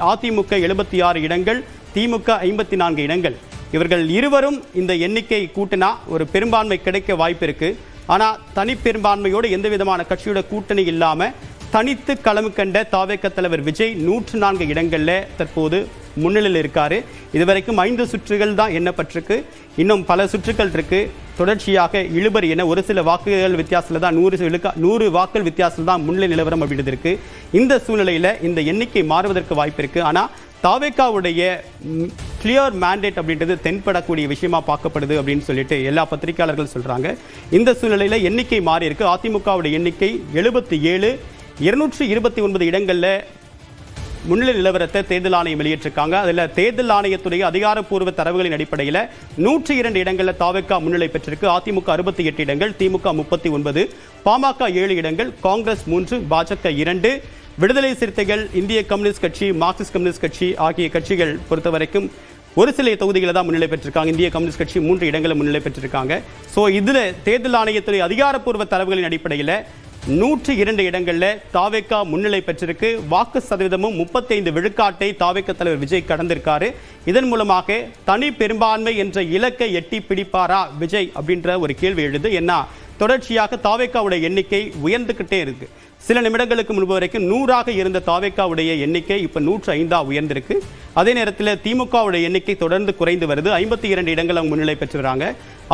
அதிமுக 76 இடங்கள், திமுக 54 இடங்கள். இவர்கள் இருவரும் இந்த எண்ணிக்கை கூட்டினா ஒரு பெரும்பான்மை கிடைக்க வாய்ப்பு இருக்கு. ஆனா தனி பெரும்பான்மையோடு எந்த விதமான கட்சியோட கூட்டணி இல்லாம தனித்து களம் கண்ட தாவேக தலைவர் விஜய் 104 இடங்கள்ல தற்போது முன்னிலையில் இருக்காரு. இதுவரைக்கும் 5 சுற்றுகள் தான் எண்ணப்பட்டிருக்கு. இன்னும் பல சுற்றுகள் இருக்கு. தொடர்ச்சியாக இழுபறி என ஒரு சில வாக்குகள் வித்தியாசத்தில் தான் 100 வாக்குகள் வித்தியாசத்தில் தான் முன்னிலை நிலவரம் அப்படின்றது இருக்கு. இந்த சூழ்நிலையில் இந்த எண்ணிக்கை மாறுவதற்கு வாய்ப்பு இருக்கு. ஆனால் தாவேகாவுடைய கிளியர் மேண்டேட் அப்படின்றது தென்படக்கூடிய விஷயமா பார்க்கப்படுது அப்படின்னு சொல்லிட்டு எல்லா பத்திரிகையாளர்கள் சொல்றாங்க. இந்த சூழ்நிலையில் எண்ணிக்கை மாறி இருக்கு. அதிமுகவுடைய எண்ணிக்கை 77, 229 இடங்கள்ல முன்னிலை நிலவரத்தை தேர்தல் ஆணையம் வெளியிட்டிருக்காங்க. அதில் தேர்தல் ஆணையத்துடைய அதிகாரப்பூர்வ தரவுகளின் அடிப்படையில் 102 இடங்களில் தாவேகா முன்னிலை பெற்றிருக்கு. அதிமுக 68 இடங்கள், திமுக 39, பாமக 7 இடங்கள், காங்கிரஸ் 3, பாஜக 2, விடுதலை சிறுத்தைகள், இந்திய கம்யூனிஸ்ட் கட்சி, மார்க்சிஸ்ட் கம்யூனிஸ்ட் கட்சி ஆகிய கட்சிகள் பொறுத்தவரைக்கும் ஒரு சில தொகுதிகளை தான் முன்னிலை பெற்றிருக்காங்க. இந்திய கம்யூனிஸ்ட் கட்சி 3 இடங்களை முன்னிலை பெற்றிருக்காங்க. ஸோ இதில் தேர்தல் ஆணையத்துடைய அதிகாரப்பூர்வ தரவுகளின் அடிப்படையில் 102 இடங்களில் தாவேகா முன்னிலை பெற்றிருக்கு. வாக்கு சதவீதமும் 35 விழுக்காட்டை தாவேகா தலைவர் விஜய் கடந்திருக்காரு. இதன் மூலமாக தனி பெரும்பான்மை என்ற இலக்கை எட்டி பிடிப்பாரா விஜய் அப்படின்ற ஒரு கேள்வி எழுது. ஏன்னா தொடர்ச்சியாக தாவேகாவுடைய எண்ணிக்கை உயர்ந்துகிட்டே இருக்கு. சில நிமிடங்களுக்கு முன்பு வரைக்கும் 100ஆக இருந்த தாவேகாவுடைய எண்ணிக்கை இப்போ 105 உயர்ந்திருக்கு. அதே நேரத்தில் திமுகவுடைய எண்ணிக்கை தொடர்ந்து குறைந்து வருது. 52 இடங்கள் அவங்க முன்னிலை பெற்று வராங்க.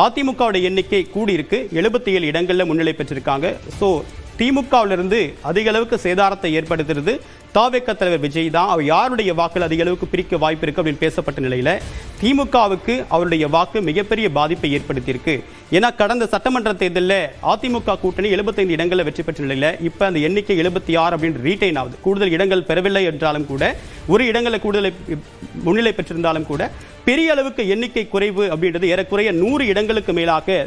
அதிமுகவுடைய எண்ணிக்கை கூடியிருக்கு, 77 இடங்களில் முன்னிலை பெற்றிருக்காங்க. ஸோ திமுகவிலிருந்து அதிக அளவுக்கு சேதாரத்தை ஏற்படுத்துறது தாவேகா தலைவர் விஜய் தான். அவர் யாருடைய வாக்குகள் அதிக அளவுக்கு பிரிக்க வாய்ப்பு இருக்கு அப்படின்னு பேசப்பட்ட நிலையில திமுகவுக்கு அவருடைய வாக்கு மிகப்பெரிய பாதிப்பை ஏற்படுத்தியிருக்கு. ஏன்னா கடந்த சட்டமன்ற தேர்தலில் அதிமுக கூட்டணி 75 இடங்களில் வெற்றி பெற்ற நிலையில இப்ப அந்த எண்ணிக்கை 76 அப்படின்னு ரீட்டைன் ஆகுது. கூடுதல் இடங்கள் பெறவில்லை என்றாலும் கூட, ஒரு இடங்களை கூடுதலை முன்னிலை பெற்றிருந்தாலும் கூட பெரிய அளவுக்கு எண்ணிக்கை குறைவு அப்படின்றது ஏறக்குறைய 100 இடங்களுக்கு மேலாக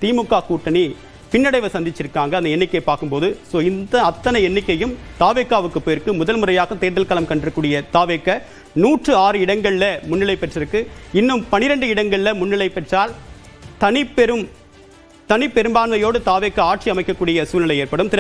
திமுக கூட்டணி பின்னடைவை சந்திச்சிருக்காங்க அந்த எண்ணிக்கையை பார்க்கும்போது. ஸோ இந்த அத்தனை எண்ணிக்கையும் தாவேகாவுக்கு போயிருக்கு. முதல் முறையாக தேர்தல் களம் கண்டிருக்கூடிய தாவேகா 106 இடங்களில் முன்னிலை பெற்றிருக்கு. இன்னும் 12 இடங்களில் முன்னிலை பெற்றால் தனி பெரும்பான்மையோடு தாவேகா ஆட்சி அமைக்கக்கூடிய சூழ்நிலை ஏற்படும்.